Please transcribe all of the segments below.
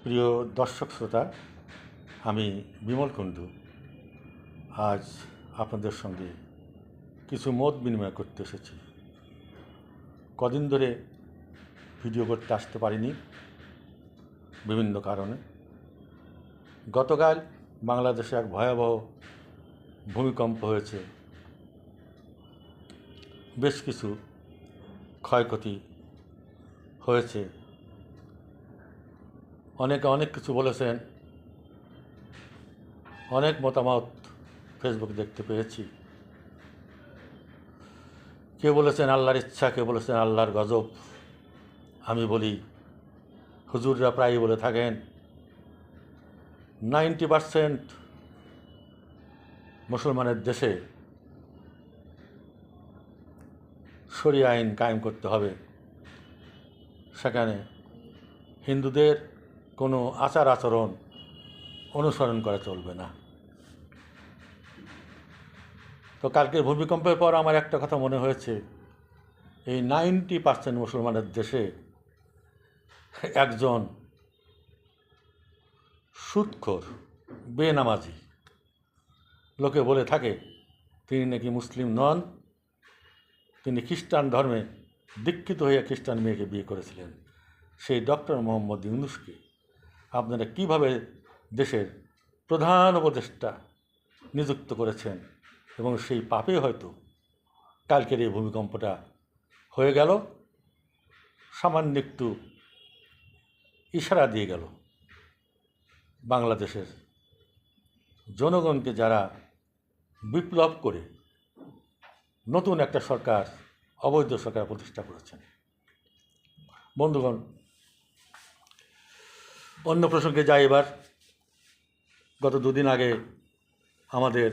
প্রিয় দর্শক শ্রোতা, আমি বিমল কুণ্ডু আজ আপনাদের সঙ্গে কিছু মত বিনিময় করতে এসেছি। কদিন ধরে ভিডিও করতে আসতে পারিনি বিভিন্ন কারণে। গতকাল বাংলাদেশে এক ভয়াবহ ভূমিকম্প হয়েছে, বেশ কিছু ক্ষয়ক্ষতি হয়েছে। অনেকে অনেক কিছু বলেছেন, অনেক মতামত ফেসবুকে দেখতে পেয়েছি। কেউ বলেছেন আল্লাহর ইচ্ছা, কেউ বলেছেন আল্লাহর গজব। আমি বলি, হুজুররা প্রায়ই বলে থাকেন 90% মুসলমানের দেশে শরিয়া আইন কায়েম করতে হবে, সেখানে হিন্দুদের কোনো আচার আচরণ অনুসরণ করা চলবে না। তো কালকের ভূমিকম্পের পর আমার একটা কথা মনে হয়েছে, এই 90% মুসলমানের দেশে একজন সুদখোর বেনামাজি লোকে বলে থাকে তিনি নাকি মুসলিম নন, তিনি খ্রিস্টান ধর্মে দীক্ষিত হয়ে খ্রিস্টান মেয়েকে বিয়ে করেছিলেন। সেই ডক্টর মোহাম্মদ ইউনূসকে আপনারা কিভাবে দেশের প্রধান উপদেষ্টা নিযুক্ত করেছেন, এবং সেই পাপে হয়তো কালকের এই ভূমিকম্পটা হয়ে গেল। সামান্য একটু ইশারা দিয়ে গেল বাংলাদেশের জনগণকে, যারা বিপ্লব করে নতুন একটা সরকার, অবৈধ সরকার প্রতিষ্ঠা করেছেন। বন্ধুগণ, অন্য প্রসঙ্গে যাই এবার। গত দুদিন আগে আমাদের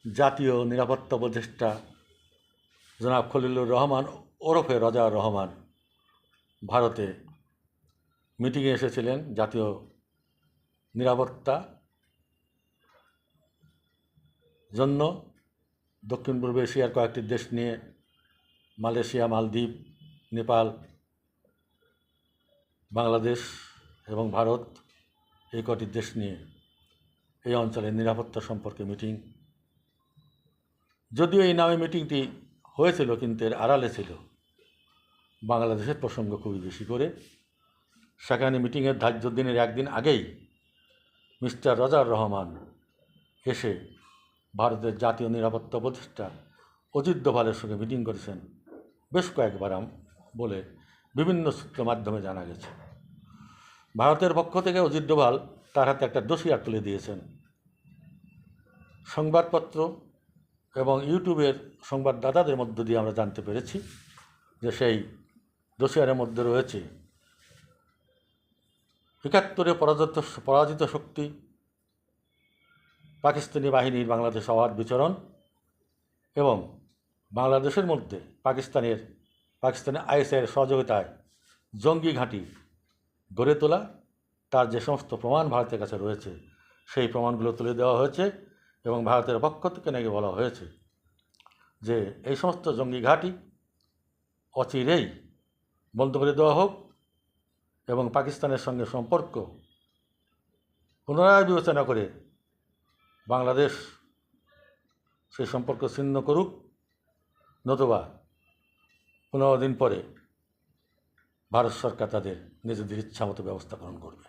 জাতীয় নিরাপত্তা উপদেষ্টা জনাব খলিলুর রহমান ওরফে রাজা রহমান ভারতে মিটিংয়ে এসেছিলেন জাতীয় নিরাপত্তা জন্য। দক্ষিণ পূর্ব এশিয়ার কয়েকটি দেশ নিয়ে, মালয়েশিয়া, মালদ্বীপ, নেপাল, বাংলাদেশ এবং ভারত, এই কটি দেশ নিয়ে এই অঞ্চলের নিরাপত্তা সম্পর্কে মিটিং। যদিও এই নামে মিটিংটি হয়েছিল, কিন্তু এর আড়ালে ছিল বাংলাদেশের প্রসঙ্গ খুবই বেশি করে। সেখানে মিটিংয়ের ধার্য দিনের একদিন আগেই মিস্টার রাজার রহমান এসে ভারতের জাতীয় নিরাপত্তা উপদেষ্টা অজিত দোভালের সঙ্গে মিটিং করেছেন বেশ কয়েকবার বলে বিভিন্ন সূত্রের মাধ্যমে জানা গেছে। ভারতের পক্ষ থেকে অজিত দোভাল তার হাতে একটা ডোসিয়ার তুলে দিয়েছেন। সংবাদপত্র এবং ইউটিউবের সংবাদদাতাদের মধ্য দিয়ে আমরা জানতে পেরেছি যে সেই ডোসিয়ারের মধ্যে রয়েছে ৭১-এ পরাজিত শক্তি পাকিস্তানি বাহিনীর বাংলাদেশ অবাধ বিচরণ এবং বাংলাদেশের মধ্যে পাকিস্তানি আইএসআইয়ের সহযোগিতায় জঙ্গি ঘাঁটি গড়ে তোলা, তার যে সমস্ত প্রমাণ ভারতের কাছে রয়েছে সেই প্রমাণগুলো তুলে দেওয়া হয়েছে। এবং ভারতের পক্ষ থেকে নাকি বলা হয়েছে যে এই সমস্ত জঙ্গি ঘাঁটি অচিরেই বন্ধ করে দেওয়া হোক এবং পাকিস্তানের সঙ্গে সম্পর্ক পুনরায় বিবেচনা করে বাংলাদেশ সেই সম্পর্ক ছিন্ন করুক, নতুবা 15 দিন পরে ভারত সরকার তাদের নিজেদের ইচ্ছা মতো ব্যবস্থা গ্রহণ করবে।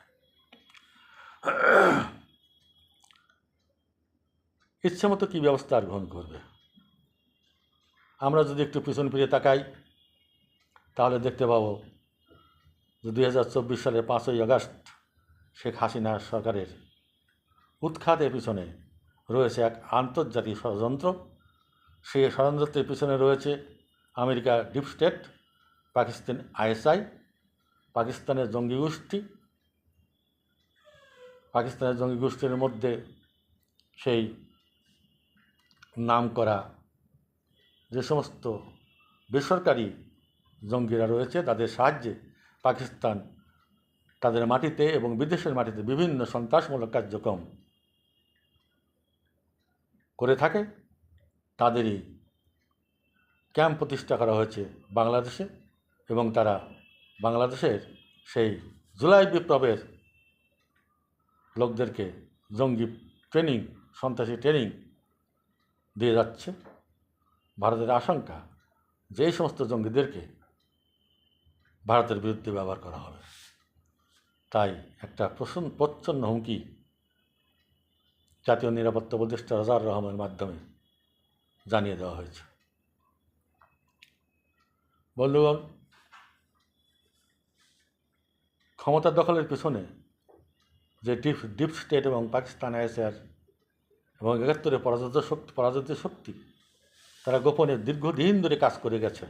ইচ্ছে মতো কী ব্যবস্থা আর গ্রহণ করবে? আমরা যদি একটু পিছন ফিরে তাকাই তাহলে দেখতে পাবো যে 2024 সালের 5ই আগস্ট শেখ হাসিনা সরকারের উৎখাতের পিছনে রয়েছে এক আন্তর্জাতিক ষড়যন্ত্র। সেই ষড়যন্ত্রের পিছনে রয়েছে America deep state, Pakistan ISI, পাকিস্তানের জঙ্গি গোষ্ঠী। পাকিস্তানের জঙ্গি গোষ্ঠীর মধ্যে সেই নাম করা যে সমস্ত বেসরকারি জঙ্গিরা রয়েছে, তাদের সাহায্যে পাকিস্তান তাদের মাটিতে এবং বিদেশের মাটিতে বিভিন্ন সন্ত্রাসমূলক কার্যক্রম করে থাকে। তাদেরই ক্যাম্প প্রতিষ্ঠা করা হয়েছে বাংলাদেশে এবং তারা বাংলাদেশের সেই জুলাই বিপ্লবের লোকদেরকে জঙ্গি ট্রেনিং, সন্ত্রাসী ট্রেনিং দিয়ে যাচ্ছে। ভারতের আশঙ্কা যে এই সমস্ত জঙ্গিদেরকে ভারতের বিরুদ্ধে ব্যবহার করা হবে। তাই একটা প্রচ্ছন্ন হুমকি জাতীয় নিরাপত্তা উপদেষ্টা রাজার রহমানের মাধ্যমে জানিয়ে দেওয়া হয়েছে। বন্ধুগণ, ক্ষমতা দখলের পিছনে যে ডিপ স্টেট এবং পাকিস্তান আইএসআর এবং ৭১ পরাজিত শক্তি তারা গোপনে দীর্ঘদিন ধরে কাজ করে গেছে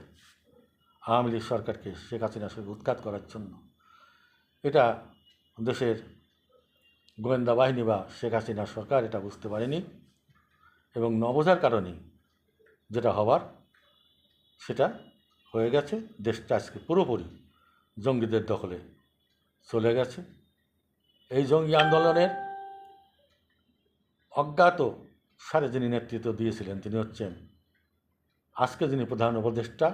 আওয়ামী লীগ সরকারকে শেখ হাসিনার সঙ্গে উৎখাত করার জন্য। এটা দেশের গোয়েন্দা বাহিনী বা শেখ হাসিনার সরকার এটা বুঝতে পারেনি এবং ন বোঝার কারণেই যেটা হবার সেটা হয়ে গেছে। দেশটা আজকে পুরোপুরি জঙ্গিদের দখলে চলে গেছে। এই জঙ্গি আন্দোলনের অজ্ঞাত সারে যিনি নেতৃত্ব দিয়েছিলেন তিনি হচ্ছেন আজকে যিনি প্রধান উপদেষ্টা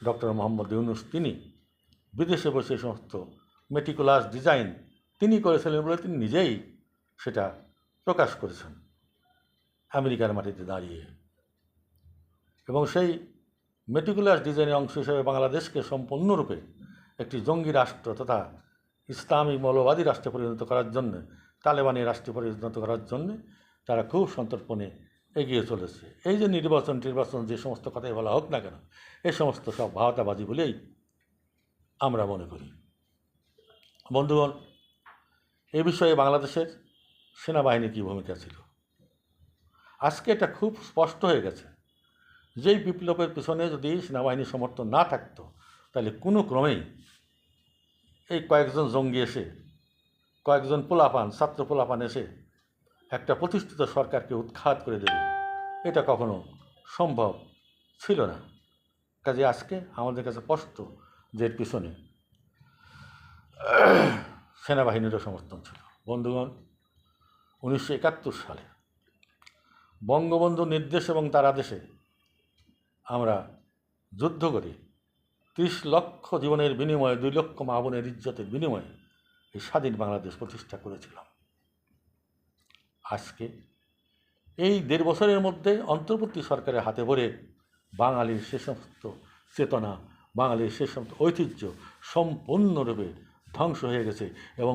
ডক্টর মোহাম্মদ ইউনূস। তিনি বিদেশে বসে সমস্ত মেটিকুলাস ডিজাইন তিনি করেছিলেন বলে তিনি নিজেই সেটা প্রকাশ করেছেন আমেরিকার মাটিতে দাঁড়িয়ে। এবং সেই মেটিকুলাস ডিজাইনের অংশ হিসেবে বাংলাদেশকে সম্পূর্ণরূপে একটি জঙ্গি রাষ্ট্র তথা ইসলামিক মৌলবাদী রাষ্ট্রে পরিণত করার জন্য, তালেবানি রাষ্ট্রে পরিণত করার জন্য তারা খুব সন্তর্পণে এগিয়ে চলেছে। এই যে নির্বাচন যে সমস্ত কথাই বলা হোক না কেন, এই সমস্ত সব ভাওতাবাজি বলেই আমরা মনে করি। বন্ধুগণ, এ বিষয়ে বাংলাদেশের সেনাবাহিনীর কী ভূমিকা ছিল আজকে এটা খুব স্পষ্ট হয়ে গেছে। যেই বিপ্লবের পিছনে যদি সেনাবাহিনীর সমর্থন না থাকতো তাহলে কোনো ক্রমেই এই কয়েকজন জঙ্গি এসে, কয়েকজন ছাত্র পোলাপান এসে একটা প্রতিষ্ঠিত সরকারকে উৎখাত করে দেবে, এটা কখনো সম্ভব ছিল না। কাজে আজকে আমাদের কাছে স্পষ্ট যে এর পিছনে সেনাবাহিনীরও সমর্থন ছিল। বন্ধুগণ, 1971 সালে বঙ্গবন্ধুর নির্দেশ এবং তার আদেশে আমরা যুদ্ধ করে 30 লক্ষ জীবনের বিনিময়ে, 2 লক্ষ মা বোনের ইজ্জতের বিনিময়ে এই স্বাধীন বাংলাদেশ প্রতিষ্ঠা করেছিলাম। আজকে এই 1.5 বছরের মধ্যে অন্তর্বর্তী সরকারের হাতে ভরে বাঙালির সে সমস্ত চেতনা, বাঙালির সে সমস্ত ঐতিহ্য সম্পূর্ণরূপে ধ্বংস হয়ে গেছে এবং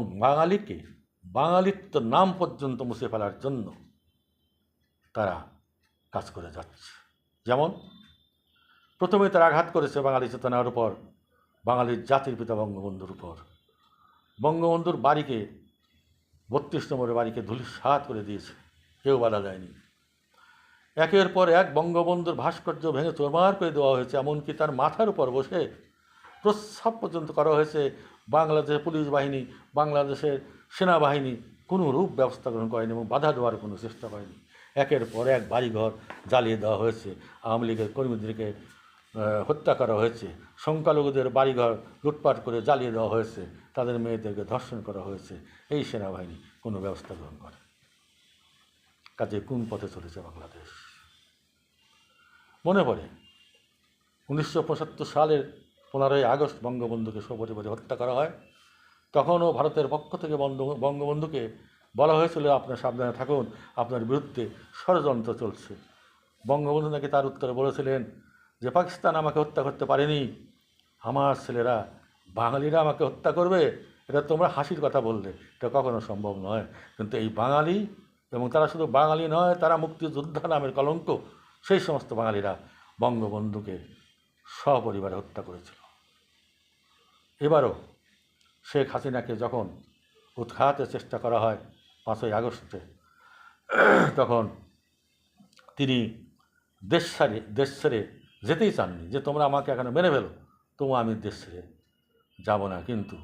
বাঙালিত্ব নাম পর্যন্ত মুছে ফেলার জন্য তারা কাজ করে যাচ্ছে। যেমন প্রথমে তারা আঘাত করেছে বাঙালি চেতনার উপর, বাঙালির জাতির পিতা বঙ্গবন্ধুর উপর। বঙ্গবন্ধুর বাড়িকে 32 নম্বরের বাড়িকে ধূলিসাৎ করে দিয়েছে, কেউ বাধা দেয়নি। একের পর এক বঙ্গবন্ধুর ভাস্কর্য ভেঙে চোরমার করে দেওয়া হয়েছে, এমনকি তার মাথার উপর বসে প্রস্রাব পর্যন্ত করা হয়েছে। বাংলাদেশের পুলিশ বাহিনী, বাংলাদেশের সেনাবাহিনী কোনো রূপ ব্যবস্থা গ্রহণ করেনি এবং বাধা দেওয়ার কোনো চেষ্টা করেনি। একের পর এক বাড়িঘর জ্বালিয়ে দেওয়া হয়েছে, আওয়ামী লীগের কর্মীদেরকে হত্যা করা হয়েছে, সংখ্যালঘুদের বাড়িঘর লুটপাট করে জ্বালিয়ে দেওয়া হয়েছে, তাদের মেয়েদেরকে ধর্ষণ করা হয়েছে। এই সেনাবাহিনী কোনো ব্যবস্থা গ্রহণ করে। কাজে কোন পথে চলেছে বাংলাদেশ? মনে পড়ে 1975 সালের 15ই আগস্ট বঙ্গবন্ধুকে সপরিবারে হত্যা করা হয়। তখনও ভারতের পক্ষ থেকে বঙ্গবন্ধুকে বলা হয়েছিল আপনার সাবধানে থাকুন, আপনার বিরুদ্ধে ষড়যন্ত্র চলছে। বঙ্গবন্ধু নাকি তার উত্তরে বলেছিলেন যে পাকিস্তান আমাকে হত্যা করতে পারেনি, আমার ছেলেরা বাঙালিরা আমাকে হত্যা করবে, এটা তোমরা হাসির কথা বললে, এটা কখনো সম্ভব নয়। কিন্তু এই বাঙালি, এবং তারা শুধু বাঙালি নয়, তারা মুক্তিযোদ্ধা নামের কলঙ্ক, সেই সমস্ত বাঙালিরা বঙ্গবন্ধুকে সপরিবারে হত্যা করেছিল। এবারও শেখ হাসিনাকে যখন উৎখাতের চেষ্টা করা হয় 5ই আগস্টে, তখন তিনি দেশ ছেড়ে যেতেই চাননি, যে তোমরা আমাকে এখানে মেরে ফেলো, তবু আমি দেশ ছেড়ে যাব না। কিন্তু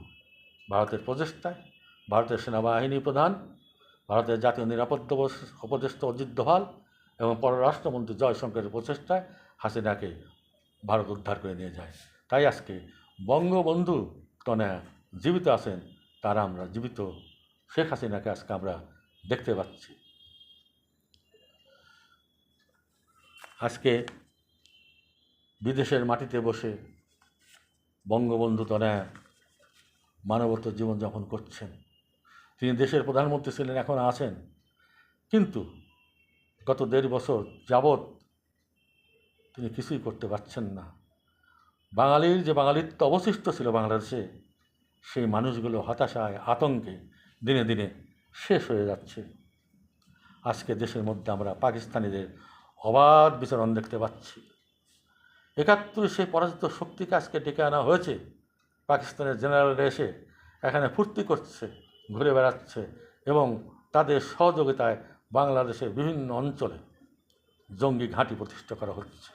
ভারতের প্রচেষ্টায়, ভারতের সেনাবাহিনী প্রধান, ভারতের জাতীয় নিরাপত্তা উপদেষ্টা অজিত দোভাল এবং পররাষ্ট্রমন্ত্রী জয়শঙ্করের প্রচেষ্টায় হাসিনাকে ভারত উদ্ধার করে নিয়ে যায়। তাই আজকে বঙ্গবন্ধু তনয়া জীবিত আছেন, তারা আমরা জীবিত শেখ হাসিনাকে আজকে আমরা দেখতে পাচ্ছি। আজকে বিদেশের মাটিতে বসে বঙ্গবন্ধু তনয়া মানবত জীবনযাপন করছেন। তিনি দেশের প্রধানমন্ত্রী ছিলেন, এখন আছেন, কিন্তু গত 1.5 বছর যাবৎ তিনি কিছুই করতে পারছেন না। বাঙালির যে বাঙালিত্ব অবশিষ্ট ছিল বাংলাদেশে, সেই মানুষগুলো হতাশায় আতঙ্কে দিনে দিনে শেষ হয়ে যাচ্ছে। আজকে দেশের মধ্যে আমরা পাকিস্তানিদের অবাধ বিচরণ দেখতে পাচ্ছি। 71 সেই পরাজিত শক্তিকে আজকে ডেকে আনা হয়েছে। পাকিস্তানের জেনারেলরা এসে এখানে ফুর্তি করছে, ঘুরে বেড়াচ্ছে এবং তাদের সহযোগিতায় বাংলাদেশের বিভিন্ন অঞ্চলে জঙ্গি ঘাঁটি প্রতিষ্ঠা করা হচ্ছে।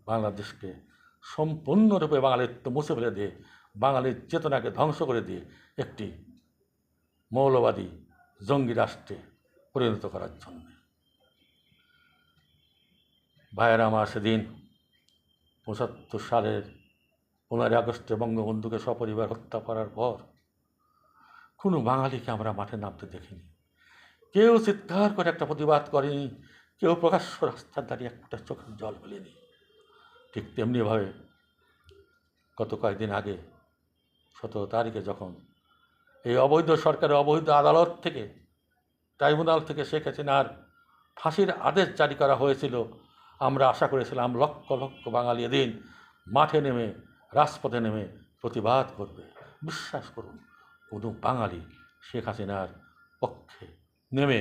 বাংলাদেশকে সম্পূর্ণরূপে বাঙালিত্ব মুছে ফেলে দিয়ে, বাঙালির চেতনাকে ধ্বংস করে দিয়ে একটি মৌলবাদী জঙ্গি রাষ্ট্রে পরিণত করার জন্য। ভাইয়েরা আমার, সেদিন 75 সালের 15 আগস্টে বঙ্গবন্ধুকে সপরিবার হত্যা করার পর কোনো বাঙালিকে আমরা মাঠে নামতে দেখিনি। কেউ চিৎকার করে একটা প্রতিবাদ করেনি, কেউ প্রকাশ্য রাস্তার দাঁড়িয়ে একটা চোখের জল ফেলেনি। ঠিক তেমনিভাবে গত কয়েকদিন আগে 17 তারিখে যখন এই অবৈধ সরকারের অবৈধ আদালত থেকে, ট্রাইব্যুনাল থেকে শেখ হাসিনার ফাঁসির আদেশ জারি করা হয়েছিল, আমরা আশা করেছিলাম লক্ষ লক্ষ বাঙালি এদিন মাঠে নেমে, রাজপথে নেমে প্রতিবাদ করবে। বিশ্বাস করুন, কোনো বাঙালি শেখ হাসিনার পক্ষে নেমে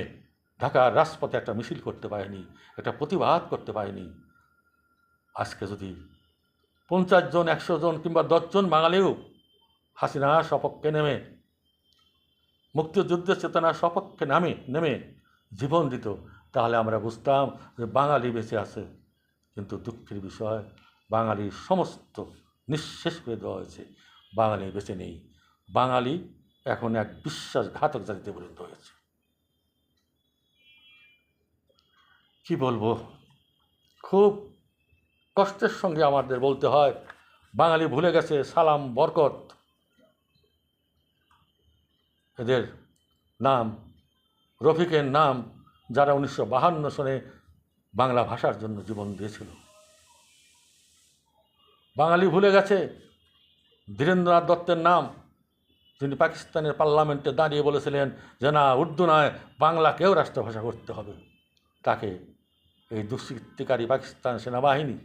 ঢাকার রাজপথে একটা মিছিল করতে পারেনি, একটা প্রতিবাদ করতে পারেনি। আজকে যদি 50 জন, 100 জন কিংবা 10 জন বাঙালিও হাসিনার সপক্ষে নেমে, মুক্তিযুদ্ধের চেতনার সপক্ষে নেমে জীবন দিত, তাহলে আমরা বুঝতাম যে বাঙালি বেঁচে আছে। কিন্তু দুঃখের বিষয়, বাঙালির সমস্ত নিঃশেষ করে দেওয়া হয়েছে। বাঙালি বেঁচে নেই। বাঙালি এখন এক বিশ্বাসঘাতক জাতিতে পরিণত হয়েছে। কি বলবো, খুব কষ্টের সঙ্গে আমাদের বলতে হয়, বাঙালি ভুলে গেছে সালাম, বরকত, এদের নাম, রফিকের নাম, যারা 1952 সনে বাংলা ভাষার জন্য জীবন দিয়েছিল। বাঙালি ভুলে গেছে ধীরেন্দ্রনাথ দত্তের নাম, যিনি পাকিস্তানের পার্লামেন্টে দাঁড়িয়ে বলেছিলেন যে না, উর্দু নয়, বাংলাকেও রাষ্ট্রভাষা করতে হবে। তাকে এই দুষ্কৃতিকারী পাকিস্তান সেনাবাহিনী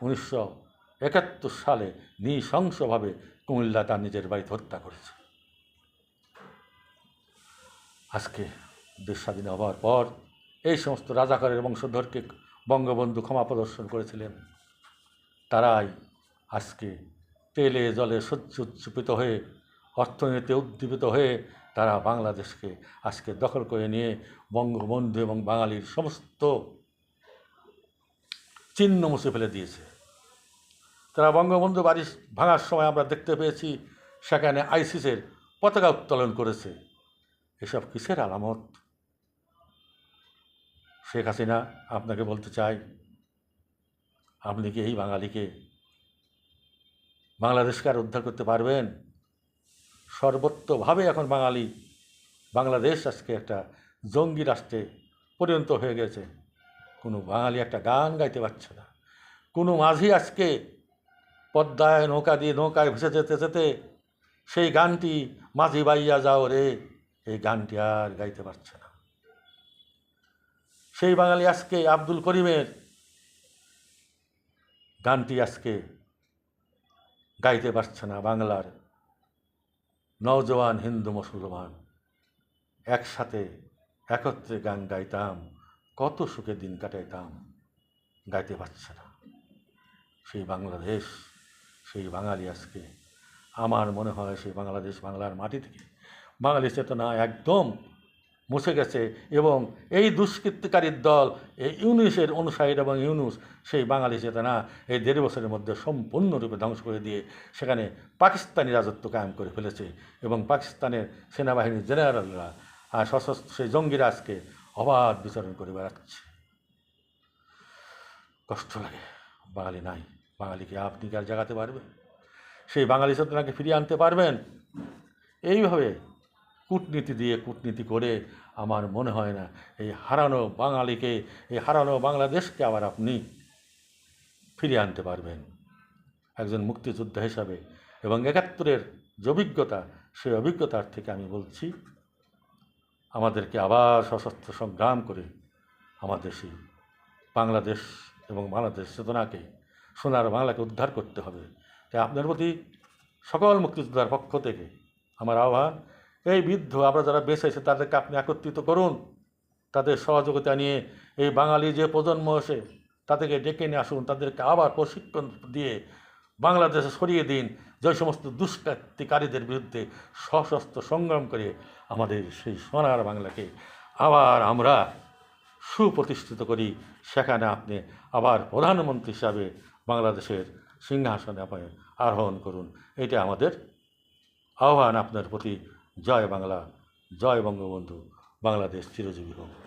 1971 সালে নৃশংসভাবে কুমিল্লা তার নিজের বাড়িতে হত্যা করেছে। আজকে দেশ স্বাধীন হওয়ার পর এই সমস্ত রাজাকারের বংশধরকে বঙ্গবন্ধু ক্ষমা প্রদর্শন করেছিলেন। তারাই আজকে তেলে জলে উজ্জীবিত হয়ে, অর্থনীতিতে উদ্দীপিত হয়ে তারা বাংলাদেশকে আজকে দখল করে নিয়ে বঙ্গবন্ধু এবং বাঙালির সমস্ত চিহ্ন মুছে ফেলে দিয়েছে। তারা বঙ্গবন্ধু বাড়ি ভাঙার সময় আমরা দেখতে পেয়েছি সেখানে আইসিসের পতাকা উত্তোলন করেছে। এসব কিসের আলামত? শেখ হাসিনা, আপনাকে বলতে চাই, আপনি কি এই বাংলাদেশকে আর উদ্ধার করতে পারবেন? সর্বত্রভাবে এখন বাংলাদেশ আজকে একটা জঙ্গি রাষ্ট্রে পরিণত হয়ে গেছে। কোনো বাঙালি একটা গান গাইতে পারছে না। কোনো মাঝি আজকে পদ্মায় নৌকায় ভেসে যেতে যেতে সেই গানটি, মাঝি বাইয়া যাও রে, এই গানটি আর গাইতে পারছে না। সেই বাঙালি আজকে আব্দুল করিমের গানটি আজকে গাইতে পারছে না। বাংলার নওজওয়ান হিন্দু মুসলমান একসাথে একত্রে গান গাইতাম, কত সুখে দিন কাটাইতাম, গাইতে পারছে না। সেই বাংলাদেশ, সেই বাঙালি আজকে, আমার মনে হয় সেই বাংলাদেশ, বাংলার মাটি থেকে বাঙালি চেতনা একদম মুছে গেছে। এবং এই দুষ্কৃতিকারীর দল, এই ইউনুসের অনুসারী এবং ইউনুস সেই বাঙালি চেতনা এই 1.5 বছরের মধ্যে সম্পূর্ণরূপে ধ্বংস করে দিয়ে সেখানে পাকিস্তানি রাজত্ব কায়েম করে ফেলেছে। এবং পাকিস্তানের সেনাবাহিনীর জেনারেলরা আর সশস্ত্র সেই জঙ্গিরা আজকে অবাধ বিচরণ করে বেড়াচ্ছে। কষ্ট লাগে। বাঙালি নাই। বাঙালিকে আপনি কি আর জাগাতে পারবেন? সেই বাঙালি চেতনাকে ফিরিয়ে আনতে পারবেন? এইভাবে কূটনীতি করে আমার মনে হয় না এই হারানো বাঙালিকে, এই হারানো বাংলাদেশকে আবার আপনি ফিরিয়ে আনতে পারবেন। একজন মুক্তিযোদ্ধা হিসাবে এবং 71-এর যে অভিজ্ঞতা, সেই অভিজ্ঞতার থেকে আমি বলছি, আমাদেরকে আবার সশস্ত্র সংগ্রাম করে আমাদের সেই বাংলাদেশ এবং বাংলাদেশ চেতনাকে সোনার বাংলাকে উদ্ধার করতে হবে। তাই আপনার প্রতি সকল মুক্তিযোদ্ধার পক্ষ থেকে আমার আহ্বান, এই বৃদ্ধ আমরা যারা বেঁচে আছে তাদেরকে আপনি একত্রিত করুন, তাদের সহযোগিতা নিয়ে এই বাঙালি যে প্রজন্ম এসে তাদেরকে ডেকে নিয়ে আসুন, তাদেরকে আবার প্রশিক্ষণ দিয়ে বাংলাদেশে সরিয়ে দিন, যে সমস্ত দুষ্কৃতিকারীদের বিরুদ্ধে সশস্ত্র সংগ্রাম করে আমাদের সেই সোনার বাংলাকে আবার আমরা সুপ্রতিষ্ঠিত করি। সেখানে আপনি আবার প্রধানমন্ত্রী হিসাবে বাংলাদেশের সিংহাসনে আপনি আরোহণ করুন। এটা আমাদের আহ্বান আপনার প্রতি। জয় বাংলা, জয় বঙ্গবন্ধু, বাংলাদেশ চিরজীবী হোক।